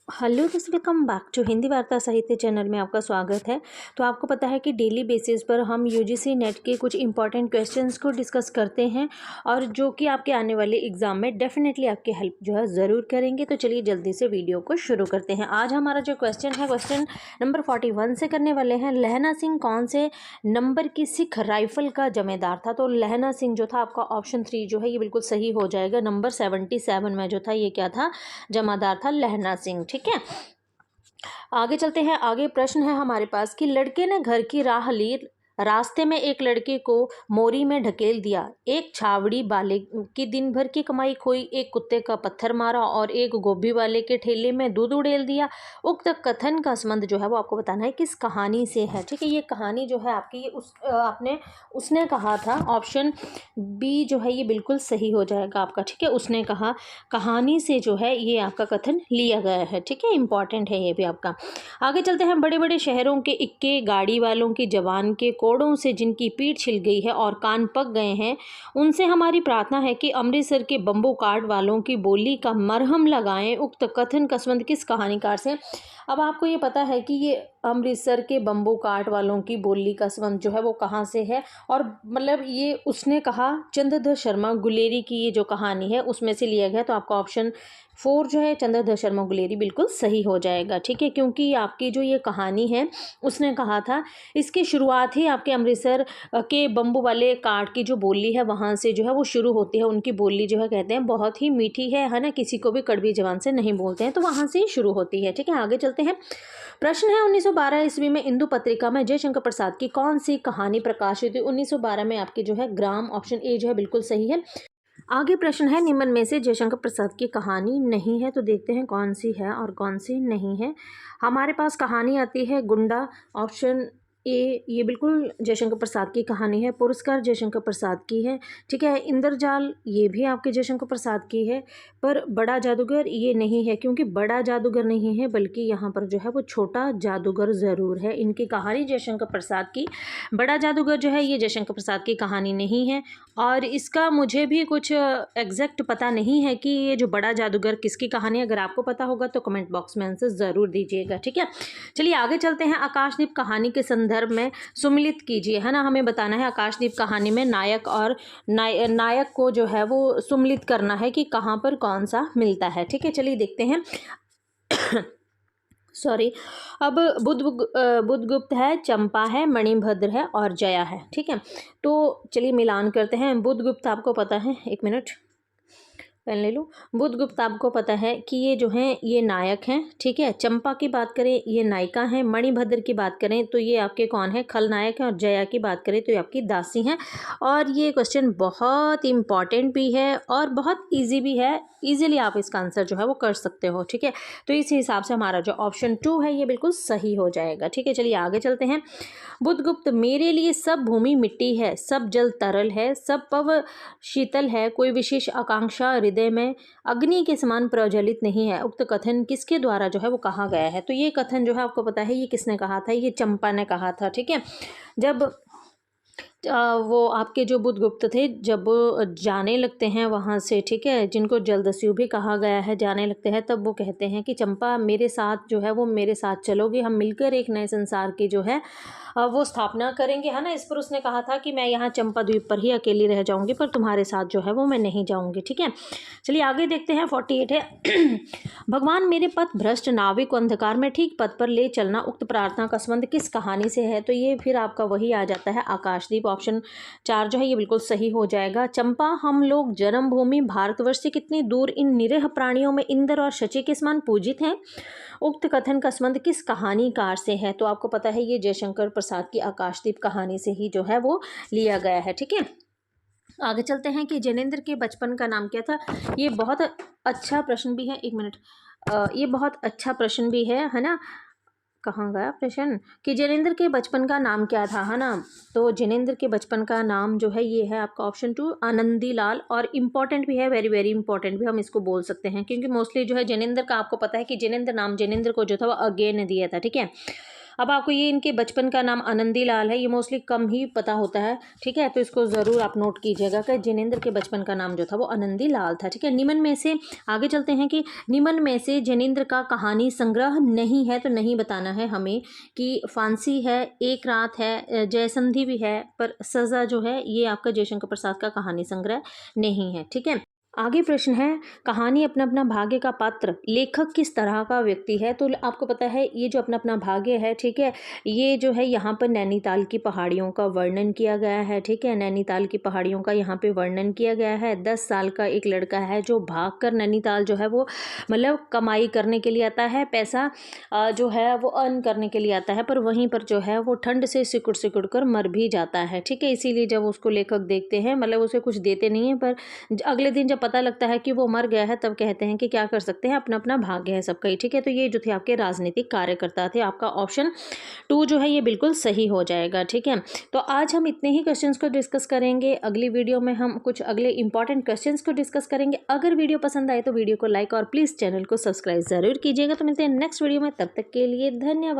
Hello दोस्तों, welcome back to Hindi वार्ता साहित्य चैनल में आपका स्वागत है। तो आपको पता है कि डेली बेसिस पर हम यूजीसी नेट के कुछ इंपॉर्टेंट क्वेश्चंस को डिस्कस करते हैं और जो कि आपके आने वाले एग्जाम में डेफिनेटली आपकी हेल्प जो है ज़रूर करेंगे। तो चलिए जल्दी से वीडियो को शुरू करते हैं। आज हमारा जो क्वेश्चन है क्वेश्चन नंबर 41 से करने वाले हैं। लहना सिंह कौन से नंबर की सिख राइफल का जमेदार था? तो लहना सिंह जो था आपका ऑप्शन 3 जो है ये बिल्कुल सही हो जाएगा। नंबर 77 में जो था ये क्या था? जमादार था लहना सिंह। ठीक है, आगे चलते हैं। आगे प्रश्न है हमारे पास कि लड़के ने घर की राह ली, रास्ते में एक लड़के को मोरी में ढकेल दिया, एक छावड़ी वाले की दिन भर की कमाई खोई, एक कुत्ते का पत्थर मारा और एक गोभी वाले के ठेले में दूध उड़ेल दिया। उक्त कथन का संबंध जो है वो आपको बताना है किस कहानी से है। ठीक है, ये कहानी जो है आपकी ये आपने उसने कहा था। ऑप्शन बी जो है ये बिल्कुल सही हो जाएगा आपका। ठीक है, उसने कहा कहानी से जो है ये आपका कथन लिया गया है। ठीक है, इंपॉर्टेंट है ये भी आपका। आगे चलते हैं। बड़े बड़े शहरों के इक्के, गाड़ी वालों की जवान के कोड़ों से जिनकी पीठ छिल गई है और कान पक गए हैं, उनसे हमारी प्रार्थना है कि अमृतसर के बम्बू काट वालों की बोली का मरहम लगाएं। उक्त कथन का संबंध किस कहानीकार से? अब आपको ये पता है कि ये अमृतसर के बम्बू काट वालों की बोली का संबंध जो है वो कहाँ से है, और मतलब ये उसने कहा चंद्रधर शर्मा गुलेरी की ये जो कहानी है उसमें से लिया गया। तो आपका ऑप्शन 4 जो है चंद्रधर शर्मा गुलेरी बिल्कुल सही हो जाएगा। ठीक है, क्योंकि आपकी जो ये कहानी है उसने कहा था, इसकी शुरुआत ही आपके अमृतसर के बम्बू वाले काट की जो बोली है वहाँ से जो है वो शुरू होती है। उनकी बोली जो है कहते हैं बहुत ही मीठी है ना, किसी को भी कड़वी जबान से नहीं बोलते हैं, तो वहाँ से ही शुरू होती है। ठीक है, आगे चलते हैं। प्रश्न है 1912 ईस्वी में इंदु पत्रिका में जयशंकर प्रसाद की कौन सी कहानी प्रकाशित हुई? 1912 में आपकी जो है ग्राम, ऑप्शन ए जो है बिल्कुल सही है। आगे प्रश्न है निम्न में से जयशंकर प्रसाद की कहानी नहीं है, तो देखते हैं कौन सी है और कौन सी नहीं है। हमारे पास कहानी आती है गुंडा, ऑप्शन ए ये बिल्कुल जयशंकर प्रसाद की कहानी है। पुरस्कार जयशंकर प्रसाद की है। ठीक है, इंद्रजाल ये भी आपके जयशंकर प्रसाद की है। पर बड़ा जादूगर ये नहीं है, क्योंकि बड़ा जादूगर नहीं है बल्कि यहाँ पर जो है वो छोटा जादूगर ज़रूर है। इनकी कहानी जयशंकर प्रसाद की, बड़ा जादूगर जो है ये जयशंकर प्रसाद की कहानी नहीं है। और इसका मुझे भी कुछ एग्जैक्ट पता नहीं है कि ये जो बड़ा जादूगर किसकी कहानी है। अगर आपको पता होगा तो कमेंट बॉक्स में आंसर ज़रूर दीजिएगा। ठीक है, चलिए आगे चलते हैं। आकाशदीप कहानी के संदर्भ में सुमिलित कीजिए, है ना, हमें बताना है आकाशदीप कहानी में नायक और नायक को जो है वो सुमिलित करना है कि कहाँ पर कौन सा मिलता है। ठीक है, चलिए देखते हैं। सॉरी। अब बुद्धगुप्त है, चंपा है, मणिभद्र है और जया है। ठीक है, तो चलिए मिलान करते हैं। बुद्धगुप्त आपको पता है, एक मिनट पेन ले लो। बुद्धगुप्त आपको पता है कि ये जो हैं ये नायक हैं। ठीक है, चंपा की बात करें ये नायिका हैं, मणिभद्र की बात करें तो ये आपके कौन है? खलनायक हैं, और जया की बात करें तो ये आपकी दासी हैं। और ये क्वेश्चन बहुत इंपॉर्टेंट भी है और बहुत इजी भी है। इजीली आप इसका आंसर जो है वो कर सकते हो। ठीक है, तो इस हिसाब से हमारा जो ऑप्शन 2 है ये बिल्कुल सही हो जाएगा। ठीक है, चलिए आगे चलते हैं। बुद्धगुप्त मेरे लिए सब भूमि मिट्टी है, सब जल तरल है, सब पव शीतल है, कोई विशेष आकांक्षा हृदय में अग्नि के समान प्रज्वलित नहीं है। उक्त कथन किसके द्वारा जो है वो कहा गया है? तो ये कथन जो है आपको पता है ये किसने कहा था? ये चंपा ने कहा था। ठीक है, जब वो आपके जो बुद्धगुप्त थे जब वो जाने लगते हैं वहाँ से, ठीक है, जिनको जलदस्यु भी कहा गया है, जाने लगते हैं, तब वो कहते हैं कि चंपा मेरे साथ जो है वो मेरे साथ चलोगे, हम मिलकर एक नए संसार की जो है वो स्थापना करेंगे, है ना। इस पर उसने कहा था कि मैं यहाँ चंपा द्वीप पर ही अकेली रह जाऊँगी, पर तुम्हारे साथ जो है वो मैं नहीं जाऊँगी। ठीक है, चलिए आगे देखते हैं। 48 है भगवान मेरे पथ भ्रष्ट नाविक को अंधकार में ठीक पथ पर ले चलना। उक्त प्रार्थना का संबंध किस कहानी से है? तो ये फिर आपका वही आ जाता है आकाशदीप। ऑप्शन 4 जो है ये बिल्कुल सही हो जाएगा। चंपा हम लोग जन्मभूमि भारतवर्ष से कितनी दूर इन निरीह प्राणियों में इंद्र और शची के समान पूजित हैं। उक्त कथन का संबंध किस कहानीकार से है? तो आपको पता है ये जयशंकर प्रसाद की आकाशदीप कहानी से ही जो है वो लिया गया है। ठीक है, आगे चलते हैं कि जैनेन्द्र के बचपन का नाम क्या था? ये बहुत अच्छा प्रश्न भी है। एक मिनट, ये बहुत अच्छा प्रश्न भी है ना। कहाँ गया प्रश्न? कि जैनेन्द्र के बचपन का नाम क्या था, है ना। तो जैनेन्द्र के बचपन का नाम जो है ये है आपका ऑप्शन 2 आनंदी लाल। और इम्पॉर्टेंट भी है, वेरी वेरी इंपॉर्टेंट भी हम इसको बोल सकते हैं, क्योंकि मोस्टली जो है जैनेन्द्र का आपको पता है कि जैनेन्द्र नाम जैनेन्द्र को जो था वो अज्ञे ने दिया था। ठीक है, अब आपको ये इनके बचपन का नाम आनंदी लाल है, ये मोस्टली कम ही पता होता है, ठीक है, तो इसको ज़रूर आप नोट कीजिएगा कि जिनेंद्र के बचपन का नाम जो था वो आनंदी लाल था, ठीक है। निम्न में से आगे चलते हैं कि निम्न में से जिनेंद्र का कहानी संग्रह नहीं है, तो नहीं बताना है हमें कि फांसी है, एक रात है, जयसंधि भी है, पर सज़ा जो है ये आपका जयशंकर प्रसाद का कहानी संग्रह नहीं है, ठीक है। आगे प्रश्न है, कहानी अपना अपना भाग्य का पात्र लेखक किस तरह का व्यक्ति है। तो आपको पता है ये जो अपना अपना भाग्य है, ठीक है, ये जो है यहाँ पर नैनीताल की पहाड़ियों का वर्णन किया गया है, ठीक है, नैनीताल की पहाड़ियों का यहाँ पे वर्णन किया गया है। 10 साल का एक लड़का है जो भागकर नैनीताल जो है वो मतलब कमाई करने के लिए आता है, पैसा जो है वो अर्न करने के लिए आता है, पर वहीं पर जो है वो ठंड से सिकुड़ सिकुड़ कर मर भी जाता है, ठीक है। इसीलिए जब उसको लेखक देखते हैं, मतलब उसे कुछ देते नहीं है, पर अगले दिन जब पता लगता है कि वो मर गया है, तब कहते हैं कि क्या कर सकते हैं, अपना अपना भाग्य है सबका ही, ठीक है। तो ये जो थे आपके राजनीतिक कार्यकर्ता थे, आपका ऑप्शन 2 जो है ये बिल्कुल सही हो जाएगा, ठीक है। तो आज हम इतने ही क्वेश्चंस को डिस्कस करेंगे, अगली वीडियो में हम कुछ अगले इंपॉर्टेंट क्वेश्चंस को डिस्कस करेंगे। अगर वीडियो पसंद आए तो वीडियो को लाइक और प्लीज़ चैनल को सब्सक्राइब ज़रूर कीजिएगा। तो मिलते हैं नेक्स्ट वीडियो में, तब तक के लिए धन्यवाद।